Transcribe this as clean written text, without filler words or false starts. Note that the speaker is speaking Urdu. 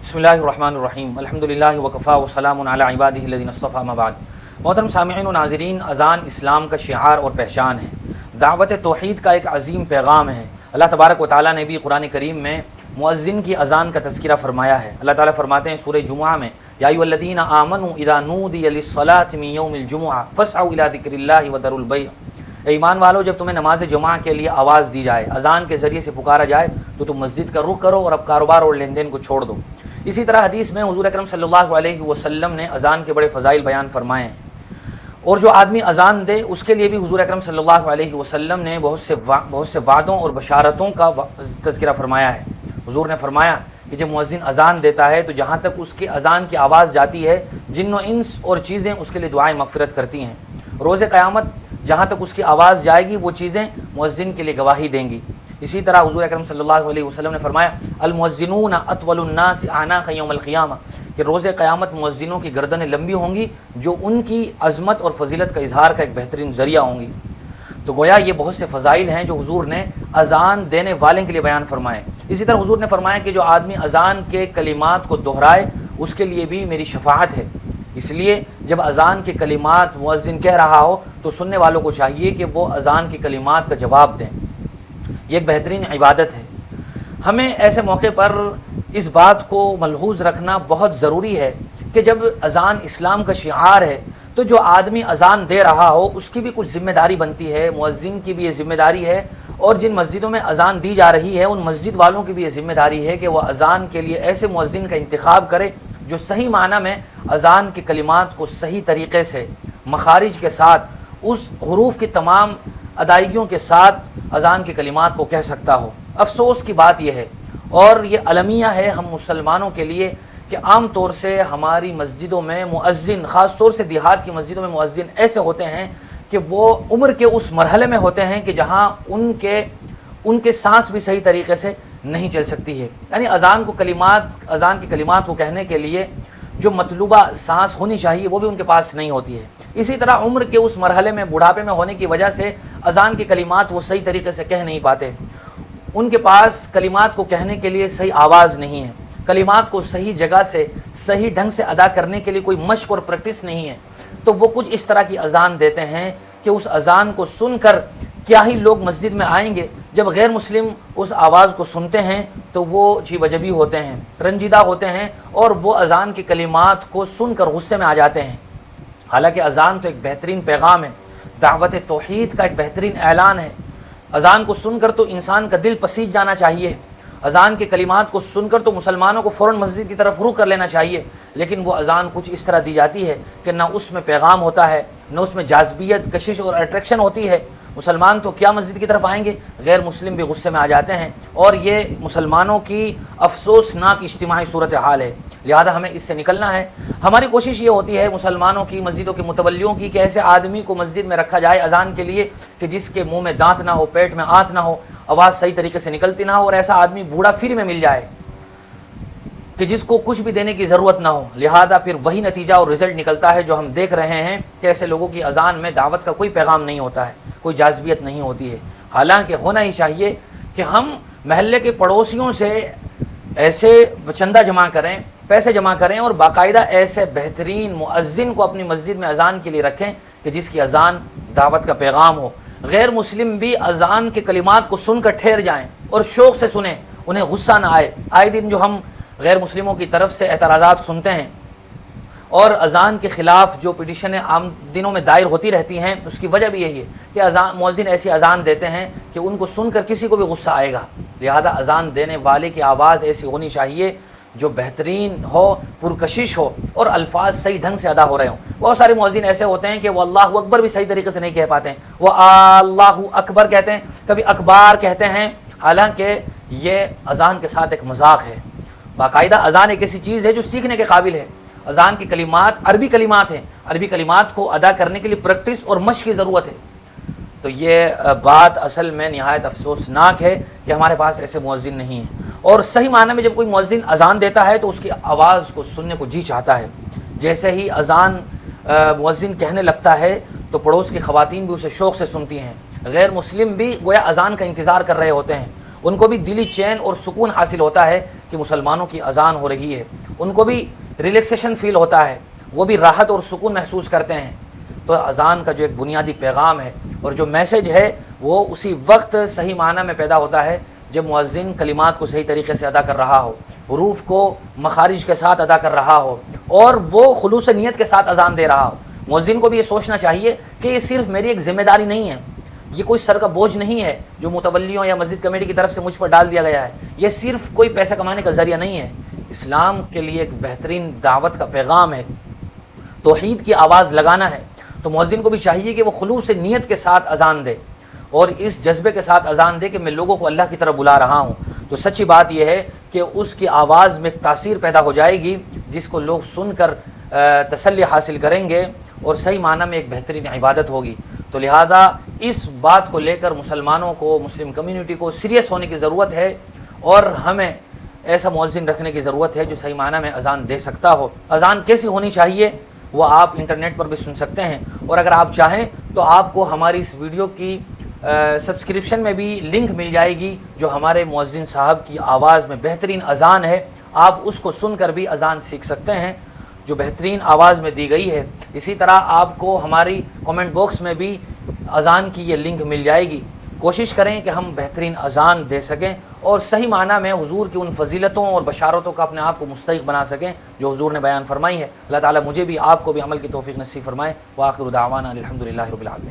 بسم اللہ الرحمن الرحیم الحمدللہ وکفا وسلام علی عبادہ الذین اصطفی اما بعد۔ محترم سامعین و ناظرین، اذان اسلام کا شعار اور پہچان ہے، دعوت توحید کا ایک عظیم پیغام ہے۔ اللہ تبارک و تعالیٰ نے بھی قرآن کریم میں مؤذن کی اذان کا تذکرہ فرمایا ہے۔ اللہ تعالیٰ فرماتے ہیں سورہ جمعہ میں، یا ایھا الذین آمنوا اذا نودی للصلاۃ من یوم الجمعہ فاسعوا الی ذکر اللہ وذروا البیع۔ اے ایمان والو، جب تمہیں نماز جمعہ کے لیے آواز دی جائے، اذان کے ذریعے سے پکارا جائے تو تم مسجد کا رخ کرو اور اب کاروبار اور لین دین کو چھوڑ دو۔ اسی طرح حدیث میں حضور اکرم صلی اللہ علیہ وسلم نے اذان کے بڑے فضائل بیان فرمائے ہیں، اور جو آدمی اذان دے اس کے لیے بھی حضور اکرم صلی اللہ علیہ وسلم نے بہت سے وعدوں اور بشارتوں کا تذکرہ فرمایا ہے۔ حضور نے فرمایا کہ جب مؤذن اذان دیتا ہے تو جہاں تک اس کی اذان کی آواز جاتی ہے، جن و انس اور چیزیں اس کے لیے دعائیں مغفرت کرتی ہیں۔ روز قیامت جہاں تک اس کی آواز جائے گی وہ چیزیں مؤذن کے لیے گواہی دیں گی۔ اسی طرح حضور اکرم صلی اللہ علیہ وسلم نے فرمایا، المؤذنون اطول الناس اعناقا یوم القیامہ، کہ روز قیامت مؤذنوں کی گردنیں لمبی ہوں گی جو ان کی عظمت اور فضیلت کا اظہار کا ایک بہترین ذریعہ ہوں گی۔ تو گویا یہ بہت سے فضائل ہیں جو حضور نے اذان دینے والے کے لیے بیان فرمائے۔ اسی طرح حضور نے فرمایا کہ جو آدمی اذان کے کلمات کو دہرائے اس کے لیے بھی میری شفاعت ہے۔ اس لیے جب اذان کے کلمات مؤذن کہہ رہا ہو تو سننے والوں کو چاہیے کہ وہ اذان کے کلمات کا جواب دیں۔ یہ ایک بہترین عبادت ہے۔ ہمیں ایسے موقع پر اس بات کو ملحوظ رکھنا بہت ضروری ہے کہ جب اذان اسلام کا شعار ہے تو جو آدمی اذان دے رہا ہو اس کی بھی کچھ ذمہ داری بنتی ہے، مؤذن کی بھی یہ ذمہ داری ہے، اور جن مسجدوں میں اذان دی جا رہی ہے ان مسجد والوں کی بھی یہ ذمہ داری ہے کہ وہ اذان کے لیے ایسے مؤذن کا انتخاب کرے جو صحیح معنی میں اذان کے کلمات کو صحیح طریقے سے مخارج کے ساتھ اس حروف کی تمام ادائیگیوں کے ساتھ اذان کے کلمات کو کہہ سکتا ہو۔ افسوس کی بات یہ ہے، اور یہ المیہ ہے ہم مسلمانوں کے لیے، کہ عام طور سے ہماری مسجدوں میں مؤذن، خاص طور سے دیہات کی مسجدوں میں مؤذن ایسے ہوتے ہیں کہ وہ عمر کے اس مرحلے میں ہوتے ہیں کہ جہاں ان کے سانس بھی صحیح طریقے سے نہیں چل سکتی ہے، یعنی اذان کے کلمات کو کہنے کے لیے جو مطلوبہ سانس ہونی چاہیے وہ بھی ان کے پاس نہیں ہوتی ہے۔ اسی طرح عمر کے اس مرحلے میں بڑھاپے میں ہونے کی وجہ سے اذان کے کلمات وہ صحیح طریقے سے کہہ نہیں پاتے، ان کے پاس کلمات کو کہنے کے لیے صحیح آواز نہیں ہے، کلمات کو صحیح جگہ سے صحیح ڈھنگ سے ادا کرنے کے لیے کوئی مشق اور پریکٹس نہیں ہے، تو وہ کچھ اس طرح کی اذان دیتے ہیں کہ اس اذان کو سن کر کیا ہی لوگ مسجد میں آئیں گے۔ جب غیر مسلم اس آواز کو سنتے ہیں تو وہ عجیب عجبی ہوتے ہیں، رنجیدہ ہوتے ہیں، اور وہ اذان کے کلمات کو سن کر غصے میں آ جاتے ہیں۔ حالانکہ اذان تو ایک بہترین پیغام ہے، دعوت توحید کا ایک بہترین اعلان ہے۔ اذان کو سن کر تو انسان کا دل پسیج جانا چاہیے، اذان کے کلمات کو سن کر تو مسلمانوں کو فوراً مسجد کی طرف رخ کر لینا چاہیے، لیکن وہ اذان کچھ اس طرح دی جاتی ہے کہ نہ اس میں پیغام ہوتا ہے، نہ اس میں جاذبیت، کشش اور اٹریکشن ہوتی ہے۔ مسلمان تو کیا مسجد کی طرف آئیں گے، غیر مسلم بھی غصے میں آ جاتے ہیں، اور یہ مسلمانوں کی افسوسناک اجتماعی صورتحال ہے۔ لہذا ہمیں اس سے نکلنا ہے۔ ہماری کوشش یہ ہوتی ہے مسلمانوں کی، مسجدوں کے متولیوں کی، کہ ایسے آدمی کو مسجد میں رکھا جائے اذان کے لیے کہ جس کے منہ میں دانت نہ ہو، پیٹ میں آنت نہ ہو، آواز صحیح طریقے سے نکلتی نہ ہو، اور ایسا آدمی بوڑھا فری میں مل جائے کہ جس کو کچھ بھی دینے کی ضرورت نہ ہو۔ لہذا پھر وہی نتیجہ اور رزلٹ نکلتا ہے جو ہم دیکھ رہے ہیں کہ ایسے لوگوں کی اذان میں دعوت کا کوئی پیغام نہیں ہوتا ہے، کوئی جاذبیت نہیں ہوتی ہے۔ حالانکہ ہونا ہی چاہیے کہ ہم محلے کے پڑوسیوں سے ایسے چندہ جمع کریں، پیسے جمع کریں، اور باقاعدہ ایسے بہترین مؤذن کو اپنی مسجد میں اذان کے لیے رکھیں کہ جس کی اذان دعوت کا پیغام ہو۔ غیر مسلم بھی اذان کے کلمات کو سن کر ٹھہر جائیں اور شوق سے سنیں، انہیں غصہ نہ آئے۔ آئے دن جو ہم غیر مسلموں کی طرف سے اعتراضات سنتے ہیں اور اذان کے خلاف جو پٹیشنیں عام دنوں میں دائر ہوتی رہتی ہیں، اس کی وجہ بھی یہی ہے کہ مؤذن ایسی اذان دیتے ہیں کہ ان کو سن کر کسی کو بھی غصہ آئے گا۔ لہذا اذان دینے والے کی آواز ایسی ہونی چاہیے جو بہترین ہو، پرکشش ہو، اور الفاظ صحیح ڈھنگ سے ادا ہو رہے ہوں۔ بہت سارے مؤذن ایسے ہوتے ہیں کہ وہ اللہ اکبر بھی صحیح طریقے سے نہیں کہہ پاتے ہیں، وہ اللہ اکبر کہتے ہیں، کبھی اکبار کہتے ہیں، حالانکہ یہ اذان کے ساتھ ایک مذاق ہے۔ باقاعدہ اذان ایک ایسی چیز ہے جو سیکھنے کے قابل ہے۔ اذان کی کلمات عربی کلمات ہیں، عربی کلمات کو ادا کرنے کے لیے پریکٹس اور مشق کی ضرورت ہے۔ تو یہ بات اصل میں نہایت افسوسناک ہے کہ ہمارے پاس ایسے مؤذن نہیں ہیں، اور صحیح معنی میں جب کوئی مؤذن اذان دیتا ہے تو اس کی آواز کو سننے کو جی چاہتا ہے۔ جیسے ہی اذان مؤذن کہنے لگتا ہے تو پڑوس کی خواتین بھی اسے شوق سے سنتی ہیں، غیر مسلم بھی گویا اذان کا انتظار کر رہے ہوتے ہیں، ان کو بھی دلی چین اور سکون حاصل ہوتا ہے کہ مسلمانوں کی اذان ہو رہی ہے، ان کو بھی ریلیکسیشن فیل ہوتا ہے، وہ بھی راحت اور سکون محسوس کرتے ہیں۔ تو اذان کا جو ایک بنیادی پیغام ہے اور جو میسج ہے وہ اسی وقت صحیح معنی میں پیدا ہوتا ہے جب مؤذن کلمات کو صحیح طریقے سے ادا کر رہا ہو، حروف کو مخارج کے ساتھ ادا کر رہا ہو اور وہ خلوص نیت کے ساتھ اذان دے رہا ہو۔ مؤذن کو بھی یہ سوچنا چاہیے کہ یہ صرف میری ایک ذمہ داری نہیں ہے، یہ کوئی سر کا بوجھ نہیں ہے جو متولیوں یا مسجد کمیٹی کی طرف سے مجھ پر ڈال دیا گیا ہے، یہ صرف کوئی پیسہ کمانے کا ذریعہ نہیں ہے، اسلام کے لیے ایک بہترین دعوت کا پیغام ہے، توحید کی آواز لگانا ہے۔ تو مؤذن کو بھی چاہیے کہ وہ خلوص نیت کے ساتھ اذان دے اور اس جذبے کے ساتھ اذان دے کہ میں لوگوں کو اللہ کی طرف بلا رہا ہوں۔ تو سچی بات یہ ہے کہ اس کی آواز میں ایک تاثیر پیدا ہو جائے گی جس کو لوگ سن کر تسلی حاصل کریں گے اور صحیح معنی میں ایک بہترین عبادت ہوگی۔ تو لہذا اس بات کو لے کر مسلمانوں کو، مسلم کمیونٹی کو سیریس ہونے کی ضرورت ہے اور ہمیں ایسا مؤذن رکھنے کی ضرورت ہے جو صحیح معنی میں اذان دے سکتا ہو۔ اذان کیسی ہونی چاہیے وہ آپ انٹرنیٹ پر بھی سن سکتے ہیں، اور اگر آپ چاہیں تو آپ کو ہماری اس ویڈیو کی سبسکرپشن میں بھی لنک مل جائے گی جو ہمارے مؤذن صاحب کی آواز میں بہترین اذان ہے، آپ اس کو سن کر بھی اذان سیکھ سکتے ہیں جو بہترین آواز میں دی گئی ہے۔ اسی طرح آپ کو ہماری کمنٹ باکس میں بھی اذان کی یہ لنک مل جائے گی۔ کوشش کریں کہ ہم بہترین اذان دے سکیں اور صحیح معنی میں حضور کی ان فضیلتوں اور بشارتوں کا اپنے آپ کو مستحق بنا سکیں جو حضور نے بیان فرمائی ہے۔ اللہ تعالیٰ مجھے بھی آپ کو بھی عمل کی توفیق نصیب فرمائے۔ وآخر دعوانا الحمدللہ رب العالمین۔